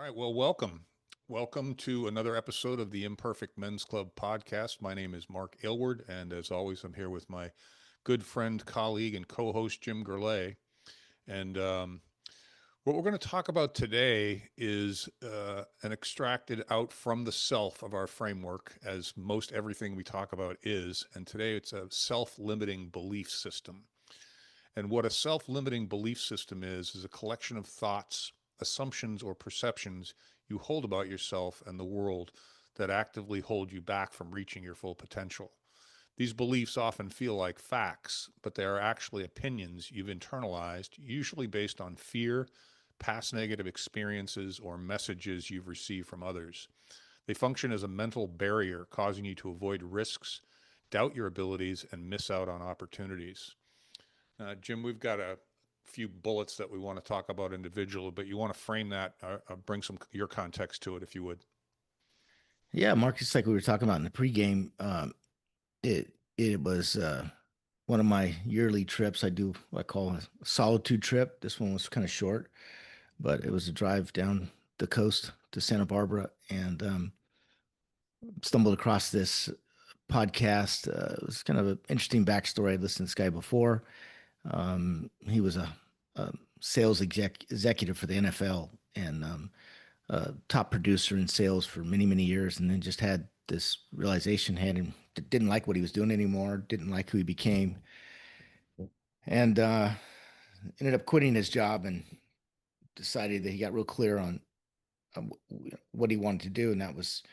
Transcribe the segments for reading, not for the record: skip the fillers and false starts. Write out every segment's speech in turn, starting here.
right. Well, welcome. Welcome to another episode of the Imperfect Men's Club podcast. My name is Mark Aylward, and as always, I'm here with my good friend, colleague, and co host, Jim Gurley. And what we're going to talk about today is an extracted out from the self of our framework, as most everything we talk about is. And today it's a self limiting belief system. And what a self limiting belief system is a collection of thoughts, assumptions, or perceptions you hold about yourself and the world that actively hold you back from reaching your full potential. These beliefs often feel like facts, but they are actually opinions you've internalized, usually based on fear, past negative experiences, or messages you've received from others. They function as a mental barrier, causing you to avoid risks, doubt your abilities, and miss out on opportunities. Jim, we've got a few bullets that we want to talk about individually, but you want to frame that, bring some your context to it, if you would. Yeah, Marcus, like we were talking about in the pregame, it was one of my yearly trips. I do what I call a solitude trip. This one was kind of short, but it was a drive down the coast to Santa Barbara, and stumbled across this podcast. It was kind of an interesting backstory. I'd listened to this guy before. He was a sales executive for the NFL and top producer in sales for many, many years, and then just had this realization, had him didn't like what he was doing anymore, didn't like who he became, and ended up quitting his job and decided that he got real clear on what he wanted to do, and that was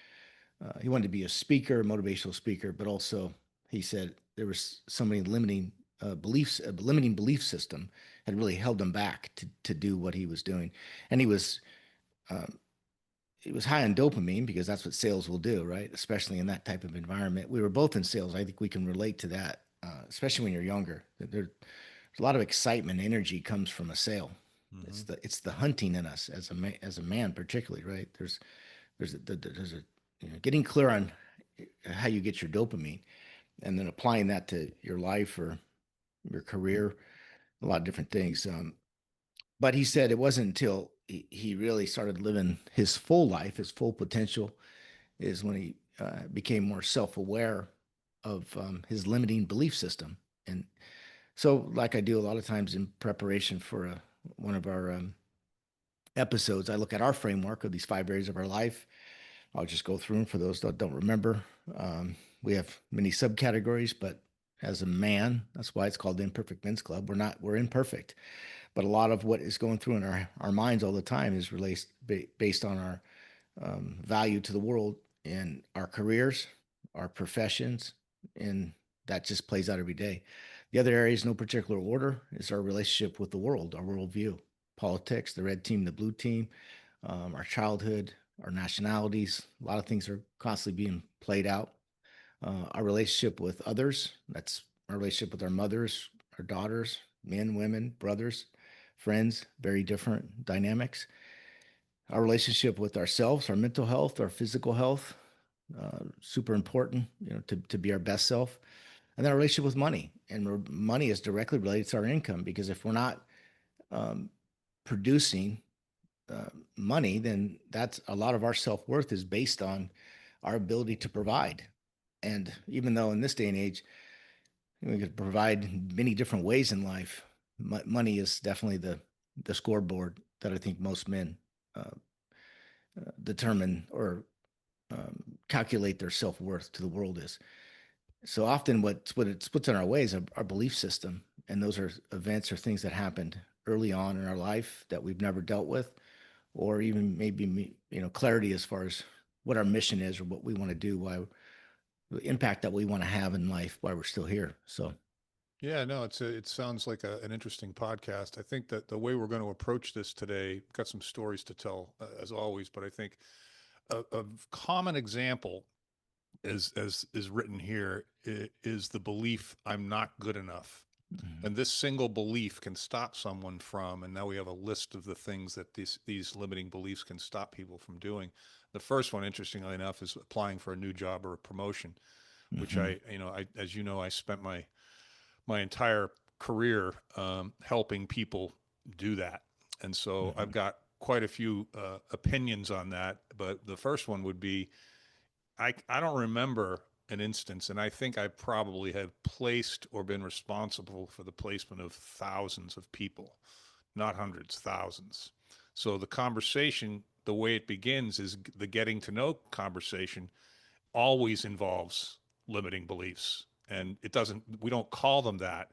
he wanted to be a speaker, motivational speaker, but also he said there was so many limiting beliefs, a limiting belief system had really held him back to do what he was doing, and um, he was high on dopamine because that's what sales will do, right? Especially in that type of environment. We were both in sales. I think we can relate to that, especially when you're younger. There's a lot of excitement, energy comes from a sale. Mm-hmm. It's the hunting in us as a man, particularly, right? There's a getting clear on how you get your dopamine, and then applying that to your life or your career, a lot of different things. But he said it wasn't until he really started living his full life, his full potential, is when he became more self-aware of his limiting belief system. And so, like I do a lot of times in preparation for one of our episodes, I look at our framework of these 5 areas of our life. I'll just go through them for those that don't remember. We have many subcategories, but as a man, that's why it's called the Imperfect Men's Club. We're imperfect, but a lot of what is going through in our minds all the time is based on our value to the world in our careers, our professions, and that just plays out every day. The other areas, no particular order, is our relationship with the world, our worldview, politics, the red team, the blue team, our childhood, our nationalities. A lot of things are constantly being played out. Our relationship with others, that's our relationship with our mothers, our daughters, men, women, brothers, friends, very different dynamics. Our relationship with ourselves, our mental health, our physical health, super important, to be our best self. And then our relationship with money. And money is directly related to our income because if we're not um, producing uh, money, then that's a lot of our self worth is based on our ability to provide. And even though in this day and age, we could provide many different ways in life, money is definitely the scoreboard that I think most men uh, determine or calculate their self worth to the world is. So often, what it puts in our way is our belief system, and those are events or things that happened early on in our life that we've never dealt with, or even maybe clarity as far as what our mission is or what we want to do, why the impact that we want to have in life while we're still here. So Yeah, no, it sounds like an interesting podcast. I think that the way we're going to approach this today, got some stories to tell as always, but I think a common example is written here is the belief I'm not good enough. mhm. And this single belief can stop someone from, and now we have a list of the things that these limiting beliefs can stop people from doing. The first one, interestingly enough, is applying for a new job or a promotion, which Mhm. as you know, I spent my entire career helping people do that. And so I've Mhm. got quite a few opinions on that, but the first one would be I don't remember an instance, and I think I probably have placed or been responsible for the placement of thousands of people, not hundreds, thousands. So the conversation, the way it begins, is the getting to know conversation always involves limiting beliefs. And it doesn't, we don't call them that,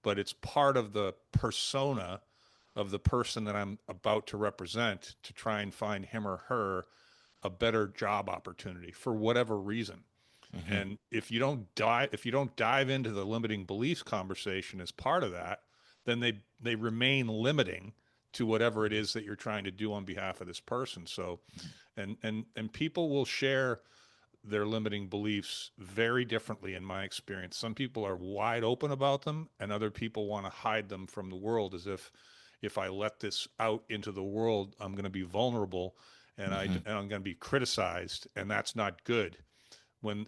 but it's part of the persona of the person that I'm about to represent to try and find him or her a better job opportunity for whatever reason. Hmm. And if you don't dive into the limiting beliefs conversation as part of that, then they remain limiting to whatever it is that you're trying to do on behalf of this person. So, and people will share their limiting beliefs very differently in my experience. Some people are wide open about them, and other people want to hide them from the world as if I let this out into the world, I'm going to be vulnerable and Hmm. I'm going to be criticized, and that's not good. When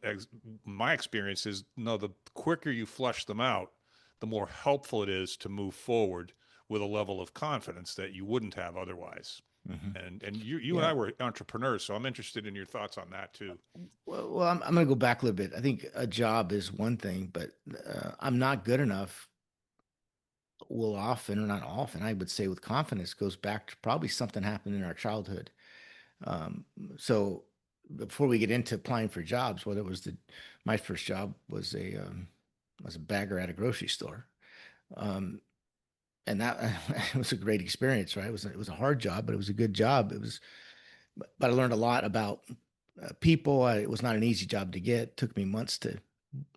my experience is no, the quicker you flush them out, the more helpful it is to move forward with a level of confidence that you wouldn't have otherwise. Hmm. And you and Yeah. I were entrepreneurs, so I'm interested in your thoughts on that too. Well, I'm going to go back a little bit. I think a job is one thing, but I'm not good enough will often, or not often, I would say with confidence, goes back to probably something happened in our childhood. Um, so before we get into applying for jobs, whether it was my first job was a bagger at a grocery store. Um, and that it was a great experience, right? It was a hard job, but it was a good job. But I learned a lot about people. It was not an easy job to get. It took me months to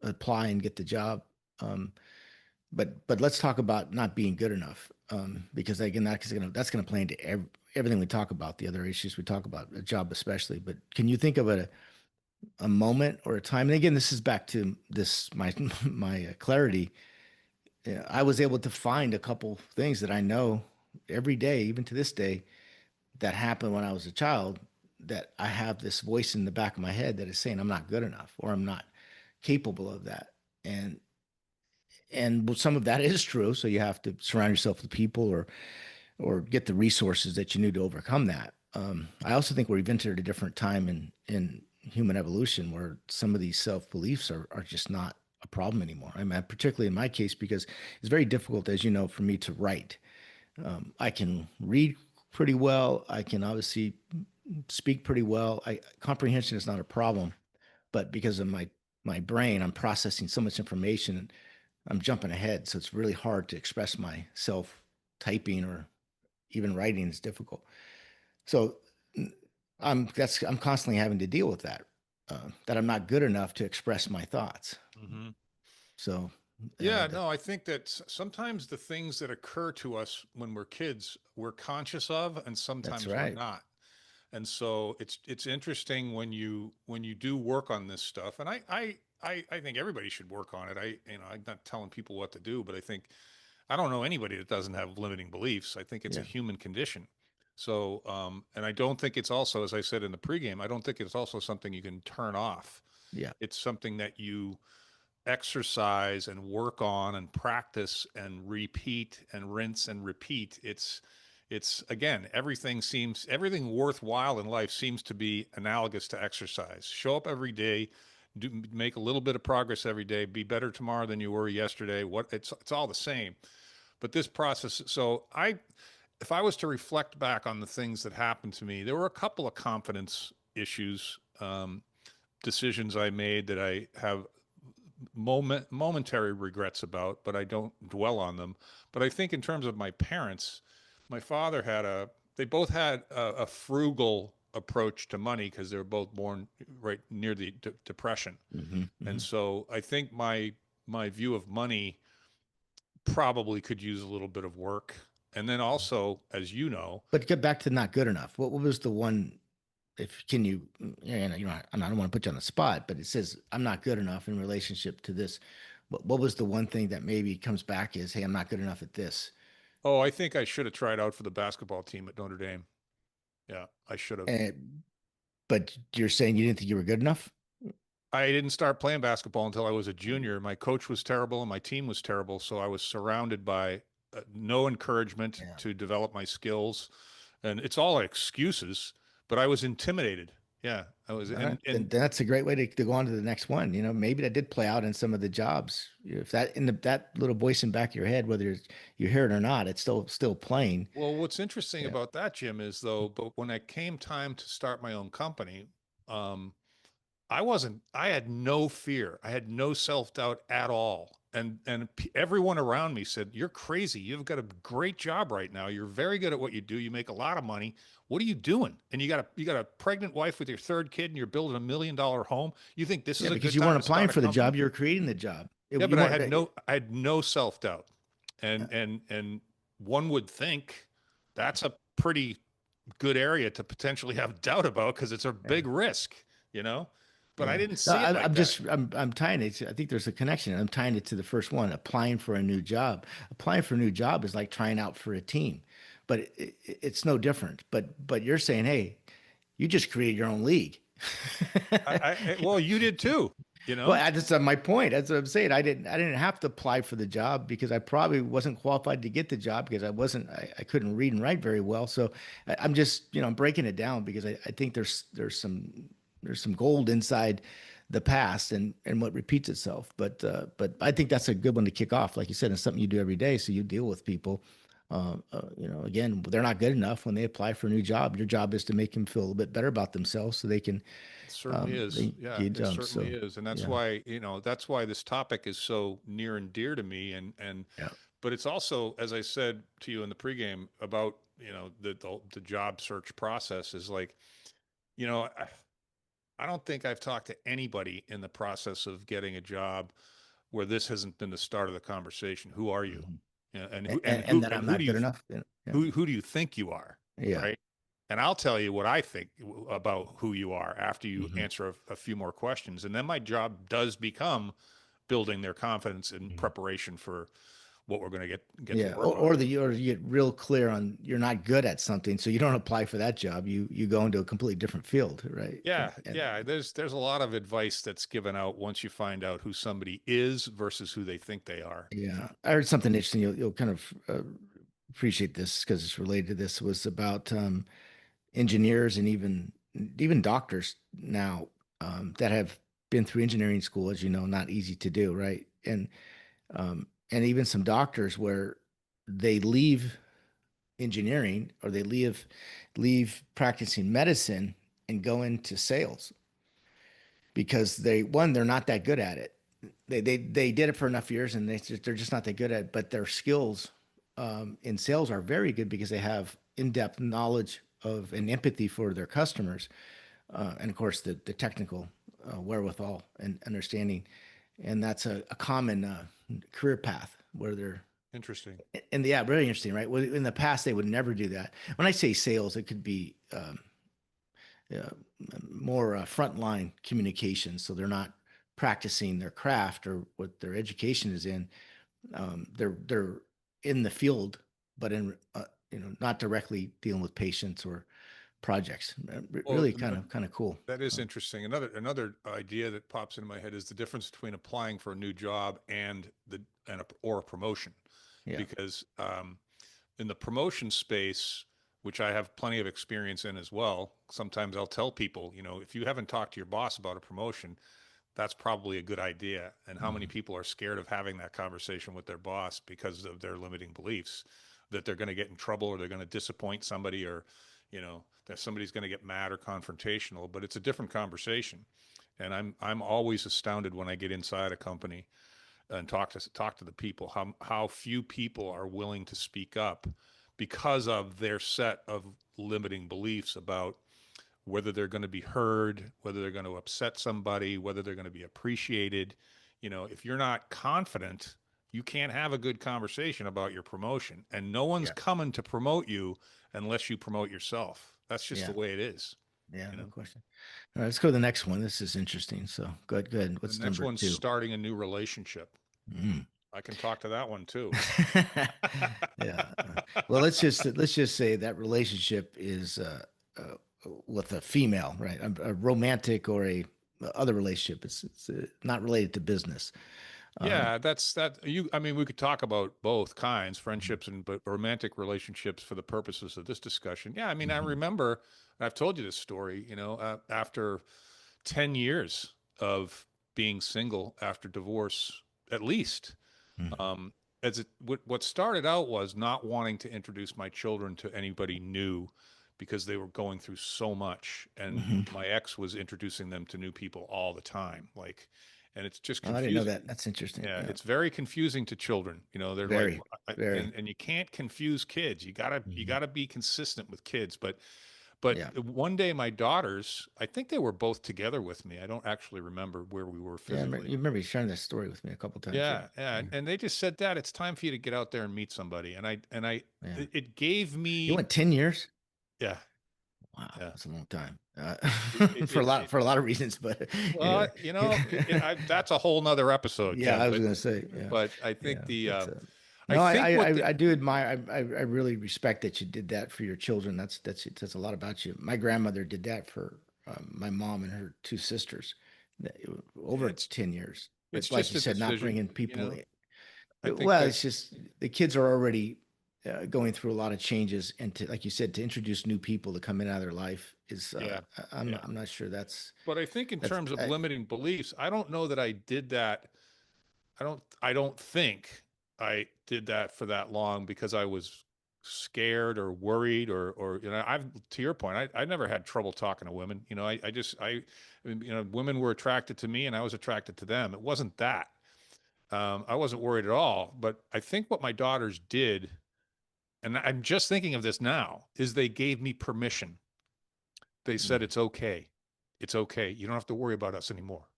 apply and get the job. Um, but let's talk about not being good enough, because again, that's gonna play into everything we talk about, the other issues we talk about, a job especially. But can you think of a moment or a time? And again, this is back to this my my clarity. Yeah, I was able to find a couple things that I know every day, even to this day, that happened when I was a child. That I have this voice in the back of my head that is saying I'm not good enough or I'm not capable of that. And some of that is true. So you have to surround yourself with people or get the resources that you need to overcome that. I also think we've entered a different time in human evolution where some of these self beliefs are just not a problem anymore. I mean, particularly in my case, because it's very difficult, as you know, for me to write. I can read pretty well. I can obviously speak pretty well. Comprehension is not a problem, but because of my brain, I'm processing so much information, I'm jumping ahead, so it's really hard to express myself. Typing or even writing is difficult. So I'm constantly having to deal with that. That I'm not good enough to express my thoughts. Mm-hmm. So Yeah, that, no, I think that sometimes the things that occur to us when we're kids, we're conscious of, and that's sometimes we're right. not. And so it's interesting when you do work on this stuff. And I think everybody should work on it. I'm not telling people what to do, but I don't know anybody that doesn't have limiting beliefs. I think it's a Yeah. human condition. So, and I don't think it's also, as I said in the pregame, I don't think it's also something you can turn off. Yeah. It's something that you exercise and work on and practice and repeat and rinse and repeat. It's again, everything worthwhile in life seems to be analogous to exercise. Show up every day, make a little bit of progress every day, be better tomorrow than you were yesterday. It's all the same. But this process, so if I was to reflect back on the things that happened to me, there were a couple of confidence issues, decisions I made that I have momentary regrets about, but I don't dwell on them. But I think in terms of my parents, my father they both had a frugal approach to money because they were both born right near the depression. Hmm. And Hmm. so I think my view of money probably could use a little bit of work. And then also, as you know, But get back to not good enough. What was the one? If can you, I don't want to put you on the spot, but it says I'm not good enough in relationship to this. What was the one thing that maybe comes back is, hey, I'm not good enough at this? oh, I think I should have tried out for the basketball team at Notre Dame. Yeah, I should have. And but you're saying you didn't think you were good enough? I didn't start playing basketball until I was a junior. My coach was terrible and my team was terrible, so I was surrounded by no encouragement Yeah. to develop my skills. And it's all excuses, but I was intimidated. Yeah, I was, All right, and then that's a great way to go on to the next one. Maybe that did play out in some of the jobs. If that in that little voice in the back of your head, whether you hear it or not, it's still playing. well, what's interesting Yeah, about that, Jim, is though, but when it came time to start my own company, um, I had no fear. I had no self-doubt at all. And everyone around me said, "You're crazy. You've got a great job right now. You're very good at what you do. You make a lot of money. What are you doing? And you got a pregnant wife with your third kid and you're building $1 million home. You think this is yeah, a because good you time weren't to applying start a for the company?" job, you were creating the job. Yeah, but You weren't. I had no self-doubt. And one would think that's a pretty good area to potentially have doubt about because it's a Yeah. big risk, you know? But I Yeah. didn't No, see it like that. I'm tying it. I think there's a connection. I'm tying it to the first one, applying for a new job. Applying for a new job is like trying out for a team, but it's no different. But you're saying, hey, you just created your own league. Well, you did too, you Well, know? that's my point. That's what I'm saying. I didn't have to apply for the job because I probably wasn't qualified to get the job because I couldn't read and write very well. So I'm just, I'm breaking it down because I think there's some gold inside the past and what repeats itself. But I think that's a good one to kick off. Like you said, it's something you do every day. So you deal with people. Again, they're not good enough when they apply for a new job. Your job is to make them feel a little bit better about themselves so they can It certainly is. they Yeah, get it jobs. certainly So is. And that's yeah. why, that's why this topic is so near and dear to me. Yeah. But it's also, as I said to you in the pregame about, the job search process is like, you know, I, I don't think I've talked to anybody in the process of getting a job where this hasn't been the start of the conversation. Who are you? Mhm. Yeah, And that I'm not good enough. Yeah. who do you think you are? Yeah. Right. And I'll tell you what I think about who you are after you Hmm. answer a few more questions. And then my job does become building their confidence in Hmm. preparation for what we're going to get to Yeah. work on. Or you get real clear on you're not good at something, so you don't apply for that job. You go into a completely different field, right? Yeah, And yeah. There's a lot of advice that's given out once you find out who somebody is versus who they think they are. yeah, I heard something interesting. You'll kind of appreciate this because it's related to this. Was about engineers and even doctors now that have been through engineering school, as you know, not easy to do, right? And even some doctors where they leave engineering or they leave practicing medicine and go into sales because they're not that good at it. They did it for enough years and they're just not that good at it, but their skills in sales are very good because they have in-depth knowledge of and empathy for their customers, and of course the technical wherewithal and understanding, and that's a common career path where they're Interesting. and yeah, really interesting, right? Well, in the past, they would never do that. When I say sales, it could be uh, more frontline communication. So they're not practicing their craft or what their education is in. They're in the field, but in not directly dealing with patients or projects. Well, Really kind of cool. that is interesting. Another idea that pops into my head is the difference between applying for a new job or a promotion, Yeah. because in the promotion space, which I have plenty of experience in as well, sometimes I'll tell people, if you haven't talked to your boss about a promotion, that's probably a good idea. And how many Mhm. people are scared of having that conversation with their boss because of their limiting beliefs that they're going to get in trouble or they're going to disappoint somebody or, that somebody's going to get mad or confrontational, but it's a different conversation. And I'm always astounded when I get inside a company and talk to the people how few people are willing to speak up because of their set of limiting beliefs about whether they're going to be heard, whether they're going to upset somebody, whether they're going to be appreciated. If you're not confident, you can't have a good conversation about your promotion. And no one's Yeah. coming to promote you unless you promote yourself. That's just the Yeah. way it is, Yeah. you No know. question. All right, let's go to the next one. This is interesting. So good, good. The What's next number one's two? starting a new relationship. Mm. I can talk to that one too. Yeah. Well, let's just say that relationship is with a female, right? A romantic or a other relationship. It's not related to business. Yeah, that's that you I mean we could talk about both kinds, friendships and but romantic relationships for the purposes of this discussion. Yeah, I mean I Mhm, remember I've told you this story, after 10 years of being single after divorce at least. mhm, Um what started out was not wanting to introduce my children to anybody new because they were going through so much, and mhm. my ex was introducing them to new people all the time, like, and it's just Oh, I didn't know confusing. that. That's interesting. Yeah, Yeah, it's very confusing to children. They're like, very, very. and you can't confuse kids. You Mhm. gotta be consistent with kids. But Yeah, one day my daughters, I think they were both together with me. I don't actually remember where we were yeah. physically. You remember you sharing this story with me a couple times. Yeah, Yeah, yeah, yeah, and they just said, "Dad, it's time for you to get out there and meet somebody." yeah. It gave You me, went 10 years. yeah, Wow, yeah. that's a long time It, it, for a lot of reasons. But well, anyway, that's a whole nother episode, yeah, Kev. I was gonna say, yeah, But I think yeah. That's a I no. I, think I what I the I do admire. I really respect that you did that for your children. That's a lot about you. My grandmother did that for my mom and her two sisters. Over it's 10 years. it's But like just you a said, not decision, bringing people. I think Well, that it's just the kids are already going through a lot of changes, and to, like you said, to introduce new people to come in out of their life is yeah, yeah. I'm not sure But I think in that's terms of limiting beliefs, I don't know that I did that. I don't think I did that for that long because I was scared or worried or I've to your point, I never had trouble talking to women. Women were attracted to me and I was attracted to them. It wasn't that. I wasn't worried at all. But I think what my daughters did, and I'm just thinking of this now, is they gave me permission. They said mm, it's okay. It's okay. You don't have to worry about us anymore.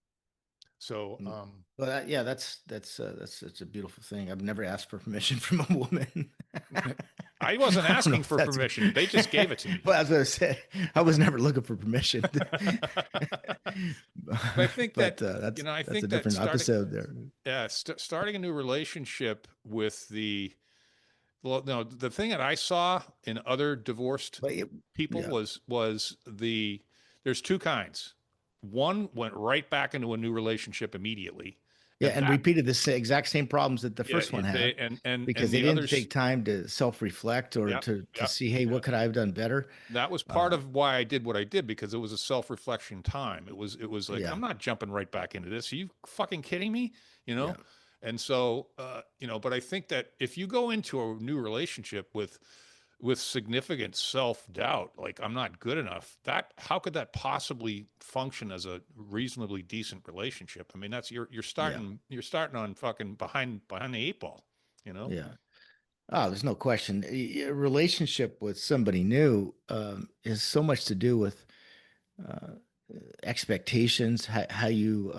So, mm. Well, yeah, that's a beautiful thing. I've never asked for permission from a woman. I wasn't I don't know asking if for that's permission. They just gave it to me. well, as I said, I was never looking for permission. But I think But that, I that's a think that different episode there. starting a new relationship with well, no, the thing that I saw in other divorced But people yeah, was there's two kinds. One went right back into a new relationship immediately, yeah, and and that, repeated the exact same problems that the yeah, first one they had and because they the didn't others, take time to self-reflect or yeah, to yeah, see, hey, yeah. what could I have done better? That was part Uh, of why I did what I did, because it was a self-reflection time. It was like, yeah, I'm not jumping right back into this. Are you fucking kidding me? You yeah, know? And so, but I think that if you go into a new relationship with significant self-doubt, like I'm not good enough, that how could that possibly function as a reasonably decent relationship? I mean, that's yeah, you're starting on fucking behind the eight ball, you know? yeah. Oh, there's no question. A relationship with somebody new is so much to do with uh, expectations, how you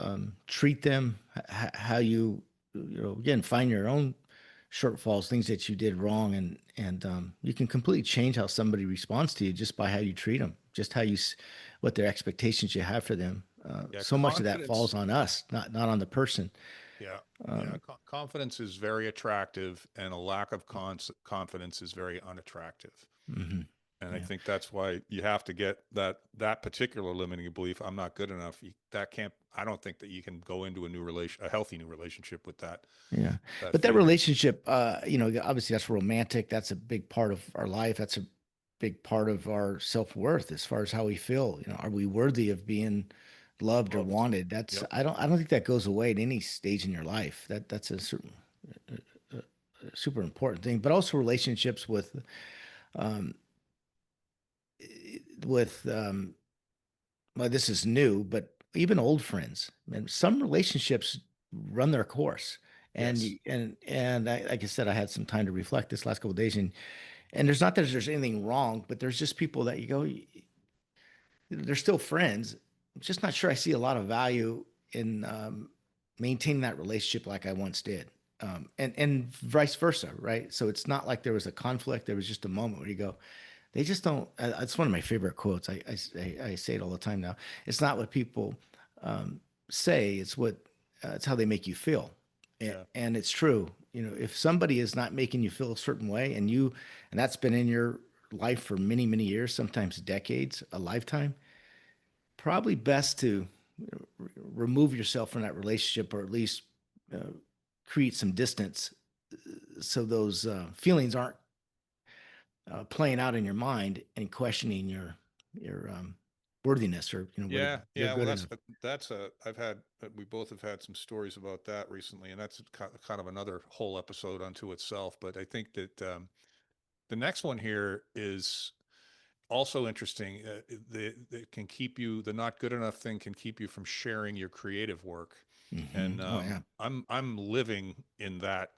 treat them, how again find your own shortfalls, things that you did wrong, and you can completely change how somebody responds to you just by how you treat them, just what their expectations you have for them. Yeah, So much of that falls confidence. on us, not on the person. Yeah, yeah. Um, Confidence is very attractive, and a lack of confidence is very unattractive. mhm, And I yeah, think that's why you have to get that particular limiting belief. I'm not good enough. That can't. I don't think that you can go into a healthy new relationship with yeah. that But that feeling. relationship, obviously that's romantic. That's a big part of our life. That's a big part of our self-worth as far as how we feel. Are we worthy of being loved or Loved. wanted? That's Yep. I don't think that goes away at any stage in your life. That's a certain super important thing. But also relationships um with well, this is new, but even old friends. And some relationships run their course. And Yes. y- and like I said, I had some time to reflect this last couple of days, and there's not that there's anything wrong, but there's just people that you go, they're still friends. I'm just not sure I see a lot of value in maintaining that relationship like I once did. And vice versa, right? So it's not like there was a conflict. There was just a moment where you go, they just don't. It's one of my favorite quotes. I say it all the time now. It's not what people say. It's how they make you feel, Yeah. and it's true. If somebody is not making you feel a certain way, and that's been in your life for many many years, sometimes decades, a lifetime, probably best to remove yourself from that relationship, or at least create some distance, so those feelings aren't playing out in your mind and questioning your worthiness, or whether Yeah, you're yeah. Well, good enough. that's a. I've had we both have had some stories about that recently, and that's kind of another whole episode unto itself. But I think that the next one here is also interesting. The can keep you, the not good enough thing can keep you from sharing your creative work, and Oh yeah. I'm living in that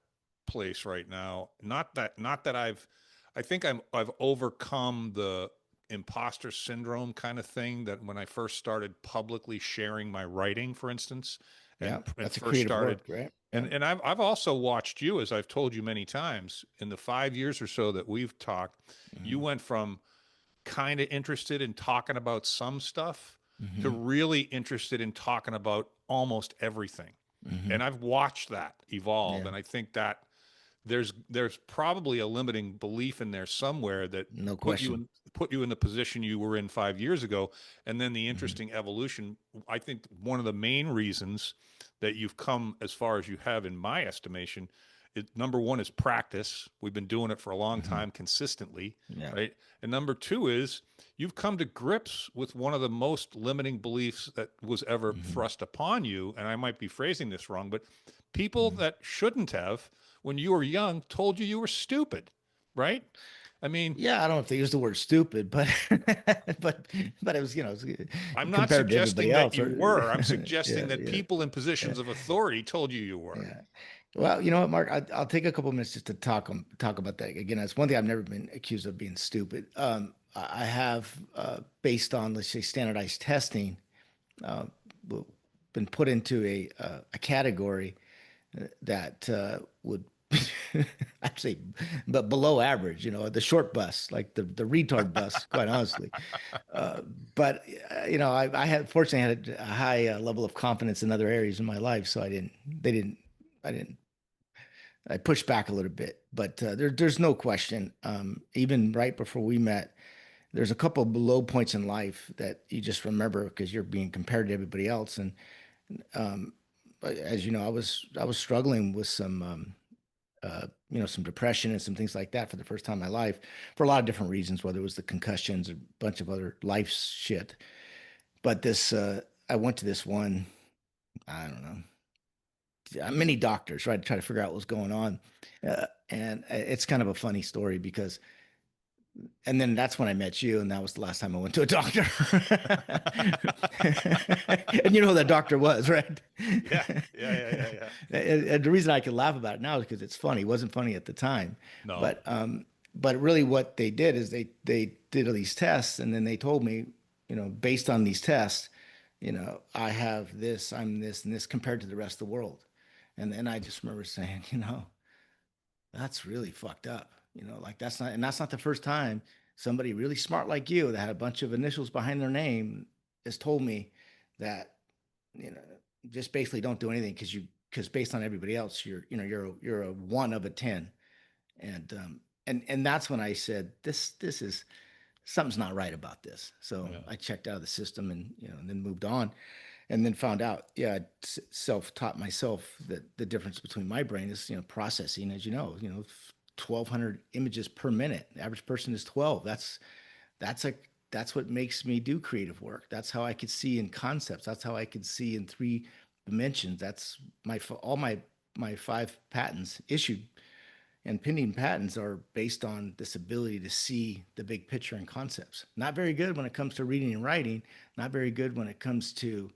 place right now. Not that I think I've overcome the imposter syndrome kind of thing that when I first started publicly sharing my writing, for instance, Yeah, and that's a first creative started. work, right? Yeah. And I've also watched you, as I've told you many times, in the 5 years or so that we've talked. You Hmm. went from kind of interested in talking about some stuff to Hmm. really interested in talking about almost everything. Hmm. And I've watched that evolve. Yeah, And I think that there's probably a limiting belief in there somewhere that no put you question. in put you in the position you were in 5 years ago. And then the Hmm. interesting evolution. I think one of the main reasons that you've come as far as you have, in my estimation, number one is practice. We've been doing it for a long Hmm. time consistently, Yeah. right? And number two is you've come to grips with one of the most limiting beliefs that was ever Hmm. thrust upon you. And I might be phrasing this wrong, but people Hmm. that shouldn't have, when you were young, told you were stupid, right? I mean, Yeah, I don't know if they use the word stupid, but but but it was, I'm not compared to everybody suggesting that else. you Or were. I'm yeah, suggesting that yeah, people in yeah, positions of authority told you were. yeah. Well, you know what, Mark? I'll take a couple minutes just to talk about that again. That's one thing I've never been accused of being stupid. I have, based on, let's say, standardized testing, uh, been put into a category that would actually, but below average, the short bus, like the retard bus, quite honestly. Uh, but I had fortunately had a high level of confidence in other areas in my life, so I didn't, I pushed back a little bit. But there's no question. Even right before we met, there's a couple of low points in life that you just remember because you're being compared to everybody else. And but as you know, I was struggling with some depression and some things like that for the first time in my life, for a lot of different reasons, whether it was the concussions or a bunch of other life shit. But I went to this one, I don't know, many doctors, right, to try to figure out what was going on. And it's kind of a funny story because, and then that's when I met you, and that was the last time I went to a doctor. And you know who that doctor was, right? Yeah, yeah, yeah, yeah, yeah. And the reason I can laugh about it now is because it's funny. It wasn't funny at the time, No. but really, what they did is they did all these tests, and then they told me, based on these tests, I have this, I'm this, and this compared to the rest of the world. And then I just remember saying, that's really fucked up. Like that's not the first time somebody really smart like you that had a bunch of initials behind their name has told me that, you know, just basically don't do anything because based on everybody else, you're a one of a 10. And that's when I said, this is something's not right about this. So Yeah. I checked out of the system and then moved on and then found out, yeah, I self-taught myself that the difference between my brain is, processing, as 1,200 images per minute. The average person is 12. That's a that's what makes me do creative work. That's how I could see in concepts. That's how I could see in three dimensions. That's all my five patents issued and pending patents are based on this ability to see the big picture and concepts. Not very good when it comes to reading and writing. Not very good when it comes to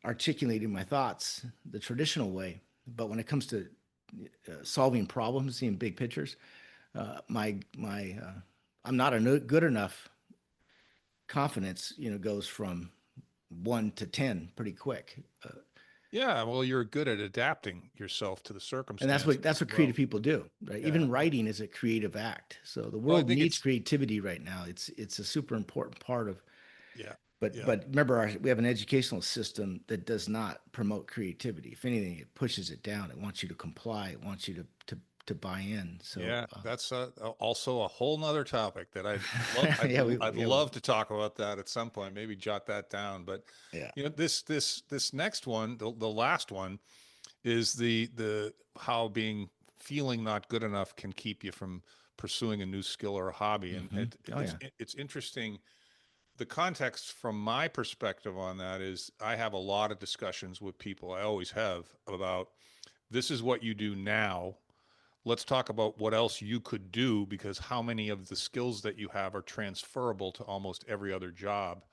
articulating my thoughts the traditional way. But when it comes to solving problems, seeing big pictures, my I'm not a good enough confidence, goes from 1 to 10 pretty quick. Yeah, well, you're good at adapting yourself to the And that's circumstances what that's as what well. creative people do, right? Yeah, Even yeah. writing is a creative act. So the Well, I world think needs it's creativity right now. It's a super important part of. yeah, But yeah, but remember, we have an educational system that does not promote creativity. If anything, it pushes it down. It wants you to comply. It wants you to buy in. So yeah. That's also a whole nother topic that I'd love. yeah, I'd love to talk about that at some point. Maybe jot that down. But yeah. this next one, the last one, is the how being feeling not good enough can keep you from pursuing a new skill or a hobby. And Hmm. Oh yeah. it's interesting. The context from my perspective on that is I have a lot of discussions with people. I always have about this is what you do now. Let's talk about what else you could do because how many of the skills that you have are transferable to almost every other job.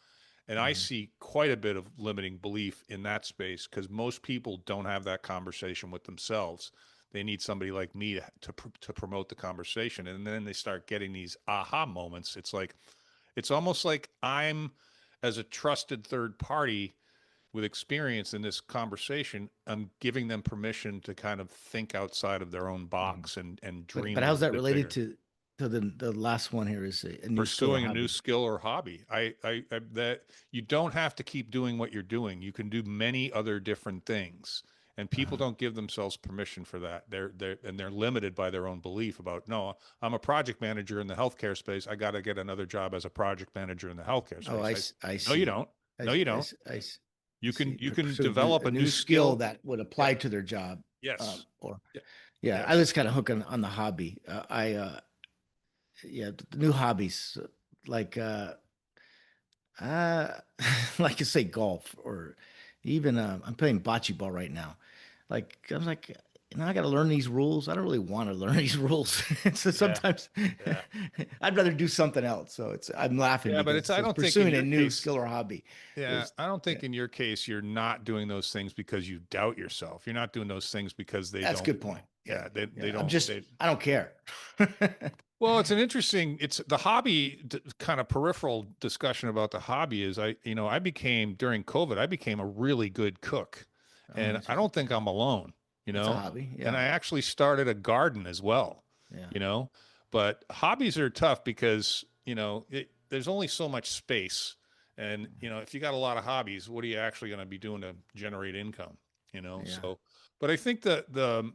And I Hmm. see quite a bit of limiting belief in that space because most people don't have that conversation with themselves. They need somebody like me to promote the conversation. And then they start getting these aha moments. It's almost like I'm, as a trusted third party with experience in this conversation, I'm giving them permission to kind of think outside of their own Hmm. box and But dream a how's little that bit related bigger. to the last one here is a new skill or Pursuing a new hobby? skill or hobby. That you don't have to keep doing what you're doing. You can do many other different things, and people Uh-huh. don't give themselves permission for that. They're limited by their own belief about no. I'm a project manager in the healthcare space. I got to get another job as a project manager in the healthcare Oh, space. I No, you see. don't. No, you don't. I You can see. you can Pursue develop a a new new skill skill. that would Yeah. apply to their job. Yes. Or Yeah. yeah, I Yes. was kind of hooked on the hobby. Yeah, the new hobbies like uh, like you say golf or even I'm playing bocce ball right now. Like I was like, I got to learn these rules. I don't really want to learn these rules. So Yeah. sometimes Yeah. I'd rather do something else. So I'm laughing Yeah, but because it's it I says don't think in pursuing a your new case. skill or hobby. Yeah, There's I don't yeah, think in your case you're not doing those things because you doubt yourself. You're not doing those things because they that's a don't. good point. Yeah, Yeah, they yeah. I'm don't. just They I don't care. well, it's an interesting. It's the hobby kind of peripheral discussion about the hobby is I became during COVID. I became a really good cook, Oh, and I don't think I'm alone. You that's a know, hobby. and Yeah, I actually started a garden as well. yeah, You know, but hobbies are tough because there's only so much space, and if you got a lot of hobbies, what are you actually going to be doing to generate income? yeah, So, but I think the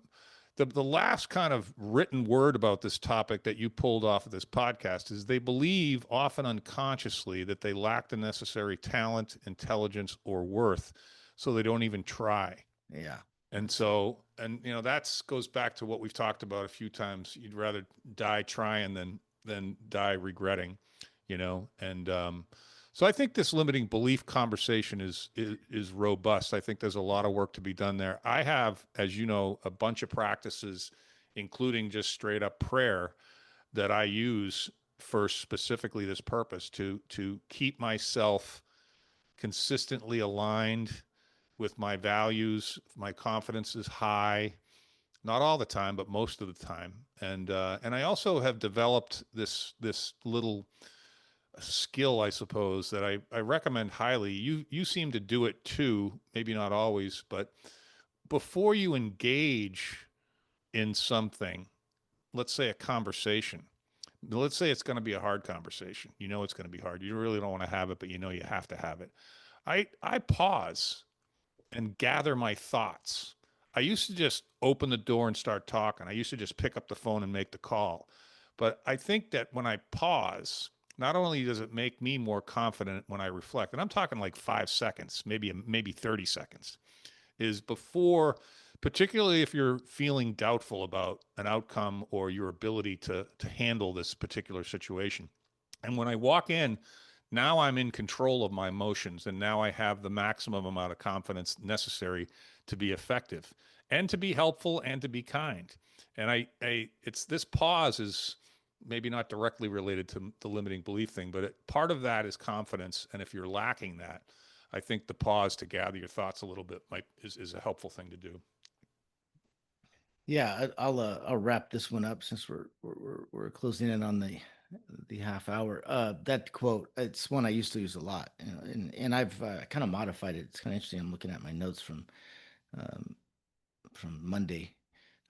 last kind of written word about this topic that you pulled off of this podcast is they believe often unconsciously that they lack the necessary talent, intelligence, or worth, so they don't even try. yeah. And That's so, and that goes back to what we've talked about a few times. You'd rather die trying than die regretting, and so I think this limiting belief conversation is robust. I think there's a lot of work to be done there. I have, as you know, a bunch of practices, including just straight up prayer, that I use for specifically this purpose to keep myself consistently aligned with my values. My confidence is high, not all the time, but most of the time. And I also have developed this little skill, I suppose, that I recommend highly. You seem to do it too, maybe not always, but before you engage in something, let's say a conversation. Let's say it's going to be a hard conversation. You know it's going to be hard. You really don't want to have it, but you know you have to have it. I pause and gather my thoughts. I used to just open the door and start talking. I used to just pick up the phone and make the call. But I think that when I pause, not only does it make me more confident when I reflect, and I'm talking like 5 seconds, maybe 30 seconds, is before, particularly if you're feeling doubtful about an outcome or your ability to handle this particular situation. And when I walk in, now I'm in control of my emotions, and now I have the maximum amount of confidence necessary to be effective and to be helpful and to be kind. And it's this pause is maybe not directly related to the limiting belief thing, but part of that is confidence. And if you're lacking that, I think the pause to gather your thoughts a little bit is a helpful thing to do. Yeah, I'll wrap this one up since we're closing in on the half hour. That quote, it's one I used to use a lot, and I've kind of modified it. It's kind of interesting. I'm looking at my notes um, from Monday.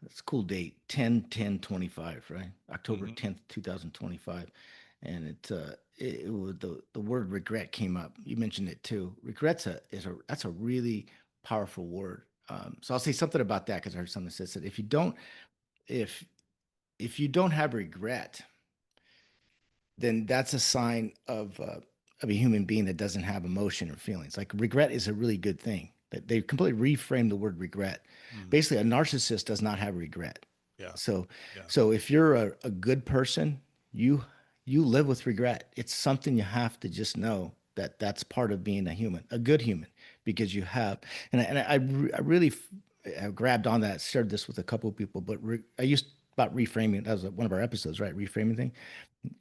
It's a cool date, 10/10/25, right? October Mm-hmm. 10th, 2025. And it was the word regret came up. You mentioned it too. Regret's that's a really powerful word. So I'll say something about that because I heard something that says that if if you don't have regret, then that's a sign of a human being that doesn't have emotion or feelings. Like regret is a really good thing. They completely reframed the word regret. Mm. Basically, a narcissist does not have regret. Yeah. So, Yeah. so if you're a good person, you you live with regret. It's something you have to just know that that's part of being a human, a good human, because you have. I really I grabbed on that, shared this with a couple of people, but I used about reframing. That was one of our episodes, right? Reframing thing,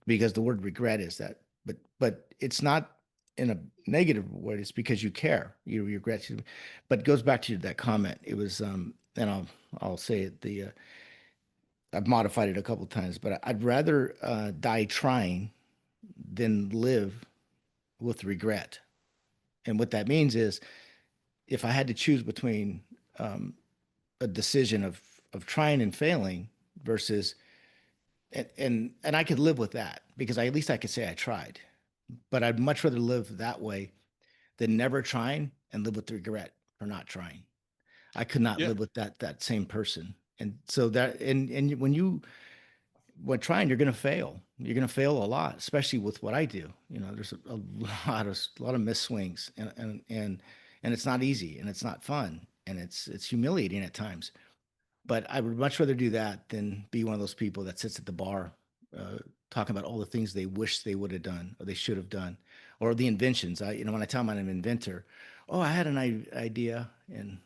because the word regret is that, but it's not in a negative way. It's because you care, you regret. But it goes back to that comment. It was, and I'll say it. I've modified it a couple of times, but I'd rather die trying than live with regret. And what that means is, if I had to choose between um, a decision of trying and failing versus, and I could live with that because at least I could say I tried. But I'd much rather live that way than never trying and live with regret for not trying. I could not Yeah. live with that same person. And so that, and when trying, you're going to fail. You're going to fail a lot, especially with what I do. There's a lot of missed swings, and it's not easy, and it's not fun, and it's humiliating at times. But I would much rather do that than be one of those people that sits at the bar uh, talking about all the things they wish they would have done or they should have done, or the inventions. When I tell them I'm an inventor, oh, I had an idea, and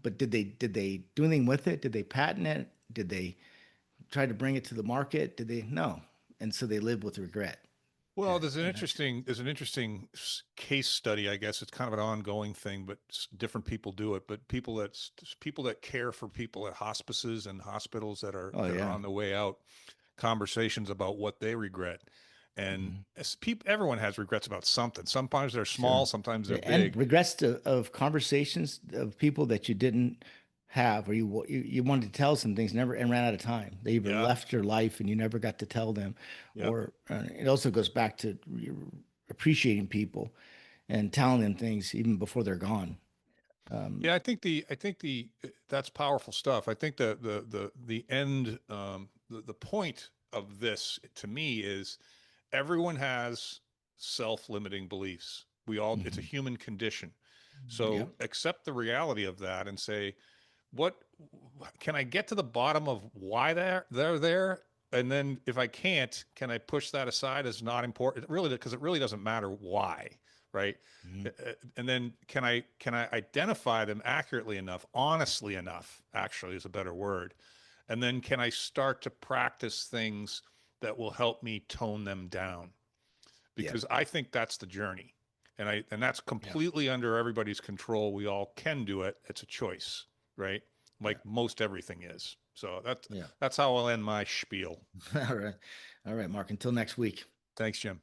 but did they do anything with it? Did they patent it? Did they try to bring it to the market? Did they? No, and so they live with regret. Well, And, and that's there's an interesting case study. I guess it's kind of an ongoing thing, but different people do it. But people that care for people at hospices and hospitals oh that are yeah. on the way out, conversations about what they regret. And Mhm. as people, everyone has regrets about something. Sometimes they're small, Sure. sometimes they're Yeah, and big. regrets of conversations of people that you didn't have, or you wanted to tell some things, never, and ran out of time. They either Yeah. left your life and you never got to tell them, Yep. or it also goes back to appreciating people and telling them things even before they're gone. Um, Yeah, I think the that's powerful stuff. I think the end the point of this to me is everyone has self-limiting beliefs. We all It's a mhm. human condition. Yeah. So accept the reality of that and say, what can I get to the bottom of why they're there? And then if I can't, can I push that aside as not important? Really, because it really doesn't matter why, right? Mhm. And then can I identify them accurately enough, honestly enough, actually is a better word. And then can I start to practice things that will help me tone them down? Yeah. Because I think that's the journey. And that's Yeah. completely under everybody's control. We all can do it. It's a choice, right? Yeah. Like most everything is. So Yeah. that's how I'll end my spiel. All right. All right, Mark. Until next week. Thanks, Jim.